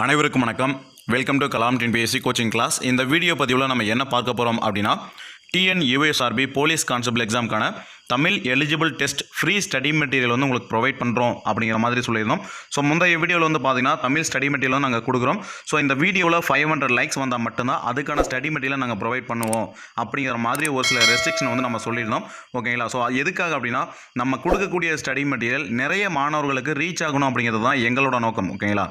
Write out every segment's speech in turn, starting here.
அனைவருக்கும் வணக்கம். Welcome to Kalam TNPSC coaching class. இந்த வீடியோ பதிவில் நம்ம என்ன பார்க்க போகிறோம் அப்படின்னா TNUSRB போலீஸ் கான்ஸ்டபிள் எக்ஸாமுக்கான Tamil eligible test free study material வந்து உங்களுக்கு ப்ரொவைட் பண்ணுறோம் அப்படிங்கிற மாதிரி சொல்லியிருந்தோம். ஸோ முந்தைய வீடியோவில் வந்து பார்த்தீங்கன்னா தமிழ் ஸ்டடி மெட்டீரியல் நாங்கள் கொடுக்குறோம். ஸோ இந்த வீடியோவில் 500 லைக்ஸ் வந்தால் மட்டும்தான் அதுக்கான ஸ்டடி மெட்டீரியல் நாங்கள் ப்ரொவைட் பண்ணுவோம் அப்படிங்கிற மாதிரி ஒரு சில ரெஸ்ட்ரிக்ஷன் வந்து நம்ம சொல்லியிருந்தோம். ஓகேங்களா? ஸோ எதுக்காக அப்படின்னா நம்ம கொடுக்கக்கூடிய ஸ்டடி மெட்டீரியல் நிறைய மாணவர்களுக்கு ரீச் ஆகணும் அப்படிங்கிறது தான் எங்களோட நோக்கம். ஓகேங்களா?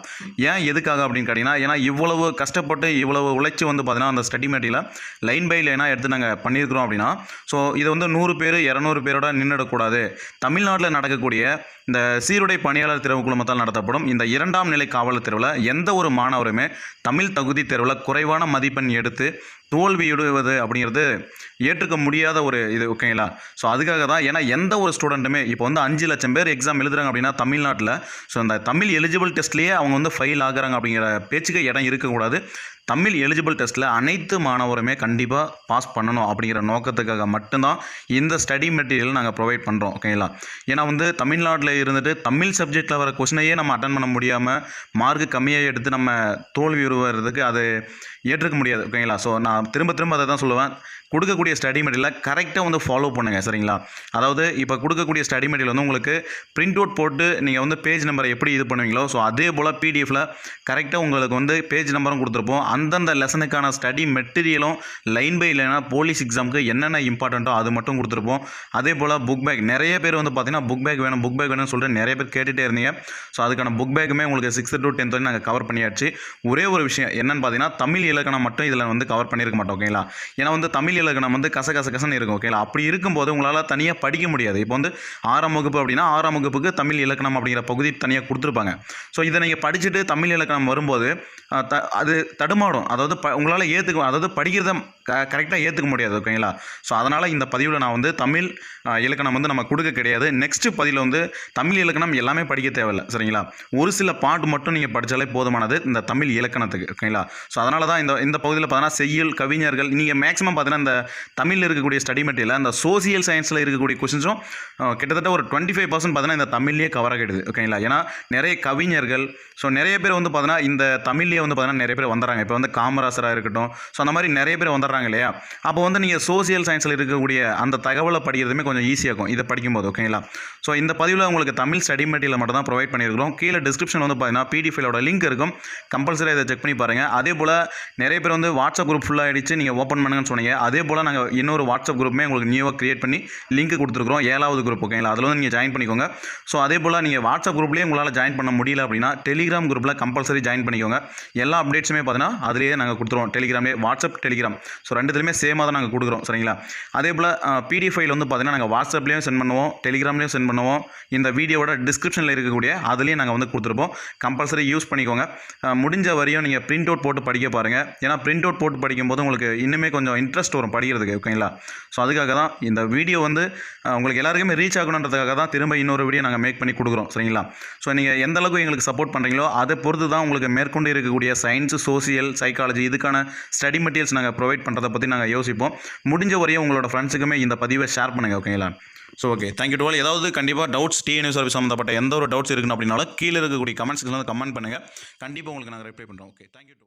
ஏன் எதுக்காக அப்படின்னு கேட்டிங்கன்னா, ஏன்னா இவ்வளவு கஷ்டப்பட்டு இவ்வளவு உழைச்சி வந்து பார்த்தீங்கன்னா அந்த ஸ்டடி மெட்டீரியலை லைன் பை லைனாக எடுத்து நாங்கள் பண்ணியிருக்கிறோம் அப்படின்னா, ஸோ இது வந்து 100 பேர் 200 பேரோட நின்றுடக்கூடாது. தமிழ்நாட்டில் நடக்கக்கூடிய இந்த சீருடை பணியாளர் தேர்வு குழுமத்தால் நடத்தப்படும் இந்த 2ஆம் நிலை காவலர் தேர்வில் எந்த ஒரு மாணவருமே தமிழ் தகுதி தேர்வில் குறைவான மதிப்பெண் எடுத்து தோல்வியிடுவது அப்படிங்கிறது ஏற்றுக்க முடியாத ஒரு இது. ஓகேங்களா? ஸோ அதுக்காக தான், ஏன்னா எந்த ஒரு ஸ்டூடெண்ட்டுமே இப்போ வந்து 5 லட்சம் பேர் எக்ஸாம் எழுதுறாங்க அப்படின்னா தமிழ்நாட்டில், ஸோ அந்த தமிழ் எலிஜிபிள் டெஸ்ட்லேயே அவங்க வந்து ஃபெயில் ஆகுறாங்க அப்படிங்கிற பேச்சுக்கு இடம் இருக்கக்கூடாது. தமிழ் எலிஜிபிள் டெஸ்ட்டில் அனைத்து மாணவருமே கண்டிப்பாக பாஸ் பண்ணணும் அப்படிங்கிற நோக்கத்துக்காக மட்டும்தான் இந்த ஸ்டடி மெட்டீரியல் நாங்கள் ப்ரொவைட் பண்ணுறோம். ஓகேங்களா? ஏன்னா வந்து தமிழ்நாட்டில் இருந்துட்டு தமிழ் சப்ஜெக்டில் வர கொஸ்டினையே நம்ம அட்டன் பண்ண முடியாமல் மார்க்கு கம்மியாக எடுத்து நம்ம தோல்வி உருவதுக்கு அது ஏற்றுக்க முடியாது. ஓகேங்களா? ஸோ நான் திரும்ப அதை தான் சொல்லுவேன், கொடுக்கக்கூடிய ஸ்டடி மெட்டீரியலை கரெக்டாக வந்து ஃபாலோ பண்ணுங்கள். சரிங்களா? அதாவது இப்போ கொடுக்கக்கூடிய ஸ்டடி மெட்டீரியல் வந்து உங்களுக்கு பிரிண்ட் அவுட் போட்டு நீங்கள் வந்து பேஜ் நம்பரை எப்படி இது பண்ணுவீங்களோ, ஸோ அதே போல் பிடிஎஃப்பில் கரெக்டாக உங்களுக்கு வந்து பேஜ் நம்பரும் கொடுத்துருப்போம். அந்தந்த லெசனுக்கான ஸ்டடி மெட்டீரியலும் லைன் பை லைனாக போலீஸ் எக்ஸாமுக்கு என்னென்ன இம்பார்ட்டண்ட்டோ அது மட்டும் கொடுத்துருப்போம். அதே போல் புக் பேக், நிறைய பேர் வந்து பார்த்தீங்கன்னா புக் பேக் வேணும்னு சொல்லிட்டு நிறைய பேர் கேட்டுகிட்டே இருந்தீங்க. ஸோ அதுக்கான புக் பேக்குமே உங்களுக்கு 6th to 10th வரை நாங்கள் கவர் பண்ணியாச்சு. ஒரே ஒரு விஷயம் என்னென்னு பார்த்தீங்கன்னா, தமிழ் இலக்கணம் மட்டும் இதில் வந்து கவர் பண்ணியிருக்க மாட்டோம். ஓகேங்களா? ஏன்னா வந்து தமிழ் இலக்கணம் வந்து கசகசன்னு இருக்கும். ஓகேங்களா? அப்படி இருக்கும்போது உங்களால் தனியாக படிக்க முடியாது. இப்போ வந்து 6ஆம் வகுப்பு அப்படின்னா 6ஆம் வகுப்புக்கு தமிழ் இலக்கணம் அப்படிங்கிற பகுதி தனியாக கொடுத்துருப்பாங்க. ஸோ இதை நீங்கள் படிச்சுட்டு தமிழ் இலக்கணம் வரும்போது அது தடுமாடும். அதாவது உங்களால் அதாவது படிக்கிறத கரெக்டாக ஏற்றுக்க முடியாது. ஓகேங்களா? ஸோ அதனால் இந்த பதிவில் நான் வந்து தமிழ் இலக்கணம் வந்து நம்ம கொடுக்க கிடையாது. நெக்ஸ்ட் பதிவில் வந்து தமிழ் இலக்கணம் எல்லாமே படிக்க தேவையில்லை. சரிங்களா? ஒரு சில பாட்டு மட்டும் நீங்கள் படித்தாலே போதுமானது இந்த தமிழ் இலக்கணத்துக்கு. ஓகேங்களா? ஸோ அதனால தான் இந்த பகுதியில் பார்த்தீங்கன்னா செய்யுள், கவிஞர்கள், நீங்கள் மேக்ஸிமம் பார்த்தீங்கன்னா இந்த தமிழில் இருக்கக்கூடிய ஸ்டடி மெட்டீரியல் அந்த சோசியல் சயின்ஸில் இருக்கக்கூடிய கொஸ்டின்ஸும் கிட்டத்தட்ட ஒரு 25% பார்த்தீங்கன்னா இந்த தமிழ்லேயே கவர் ஆகிடுது. ஓகேங்களா? ஏன்னா நிறைய கவிஞர்கள், ஸோ நிறைய பேர் வந்து பார்த்தீங்கன்னா இந்த தமிழ்லேயே வந்து பார்த்தீங்கன்னா நிறைய பேர் வந்துடுறாங்க. இப்போ வந்து காமராசராக இருக்கட்டும், ஸோ அந்த மாதிரி நிறைய பேர் வந்துடுறாங்க இல்லையா? அப்போ வந்து நீங்கள் சோசியல் சயின்ஸில் இருக்கக்கூடிய அந்த தகவலை படிக்கிறதுமே கொஞ்சம் ஈஸியாக இருக்கும் இதை படிக்கும்போது. ஓகேங்களா? ஸோ இந்த பதிவில் உங்களுக்கு தமிழ் ஸ்டடி மெட்டீரியல் மட்டும் தான் ப்ரொவைட் பண்ணியிருக்கிறோம். கீழே டிஸ்கிரிப்ஷன் வந்து பார்த்தீங்கன்னா பிடிஎஃபோட லிங்க் இருக்கும். கம்பல்சரி அதை செக் பண்ணி பாருங்கள். அதே போல் நிறைய பேர் வந்து வாட்ஸ்அப் குரூப் ஃபுல்லாக ஆகிடுச்சு, நீங்கள் ஓப்பன் பண்ணுங்கன்னு சொன்னீங்க. அதே போல் நாங்கள் இன்னொரு வாட்ஸ்அப் குரூப்புமே உங்களுக்கு நியூவாக கிரியேட் பண்ணி லிங்க் கொடுத்துருக்குறோம், 7வது குரூப். ஓகேங்களா? அதில் வந்து நீங்கள் ஜாயின் பண்ணிக்கோங்க. ஸோ அதே போல் நீங்கள் வாட்ஸ்அப் குரூப்லேயே உங்களால் ஜாயின் பண்ண முடியல அப்படின்னா டெலிகிராம் குரூப்பில் கம்பல்சரி ஜாயின் பண்ணிக்கோங்க. எல்லா அப்டேட்ஸுமே பார்த்தீங்கன்னா அதிலேயே நாங்கள் கொடுத்துருவோம். டெலிகிராம்லேயே, வாட்ஸ்அப், டெலிகிராம், ஸோ ரெண்டுத்துலையுமே சேமாக தான் நாங்கள் கொடுக்குறோம். சரிங்களா? அதே போல் பிடிஎஃப் ஃபைல் வந்து பார்த்தீங்கன்னா நாங்கள் வாட்ஸ்அப்லேயும் சென்ட் பண்ணுவோம், டெலிகிராம்லேயும் சென்ட் பண்ணுவோம். இந்த வீடியோட டிஸ்கிரிப்ஷனில் இருக்கக்கூடிய அதுலேயும் நாங்கள் வந்து கொடுத்துருப்போம். கம்பல்சரி யூஸ் பண்ணிக்கோங்க. முடிஞ்ச வரையும் நீங்கள் பிரிண்ட் அவுட் போட்டு படிக்க பாருங்கள். ஏன்னா பிரிண்ட் அவுட் போட்டு படிக்கும்போது உங்களுக்கு இன்னுமே கொஞ்சம் இன்ட்ரெஸ்ட் வரும் படிக்கிறதுக்கு. ஓகேங்களா? ஸோ அதுக்காக தான் இந்த வீடியோ வந்து உங்களுக்கு எல்லாருக்குமே ரீச் ஆகணுன்றதுக்காக தான் திரும்ப இன்னொரு வீடியோ நாங்கள் மேக் பண்ணி கொடுக்குறோம். சரிங்களா? ஸோ நீங்கள் எந்த அளவுக்கு எங்களுக்கு சப்போர்ட் பண்ணுறீங்களோ அதை பொறுத்து தான் உங்களுக்கு மேற்கொண்டு இருக்கக்கூடிய சயின்ஸ், சோசியல், சைக்காலஜி இதுக்கான ஸ்டடி மெட்டீரியல்ஸ் நாங்கள் ப்ரொவைட் பண்ணுறதை பற்றி நாங்கள் யோசிப்போம். முடிஞ்ச வரையும் உங்களோட ஃப்ரெண்ட்ஸுக்குமே இந்த பதிவை ஷேர் பண்ணுங்கள். ஓகேங்களா? So okay, thank you to all. ஏதாவது கண்டிப்பாக டவுட்ஸ் TNUSRB சம்மந்தப்பட்ட எந்த ஒரு டவுட்ஸ் இருக்குன்னு அப்படின்னாலும் கீழே இருக்கக்கூடிய கமெண்ட் செக்ஷனில் கமெண்ட் பண்ணுங்கள். கண்டிப்பாக உங்களுக்கு நாங்கள் ரிப்ளை பண்ணுறோம். Okay, thank you to all.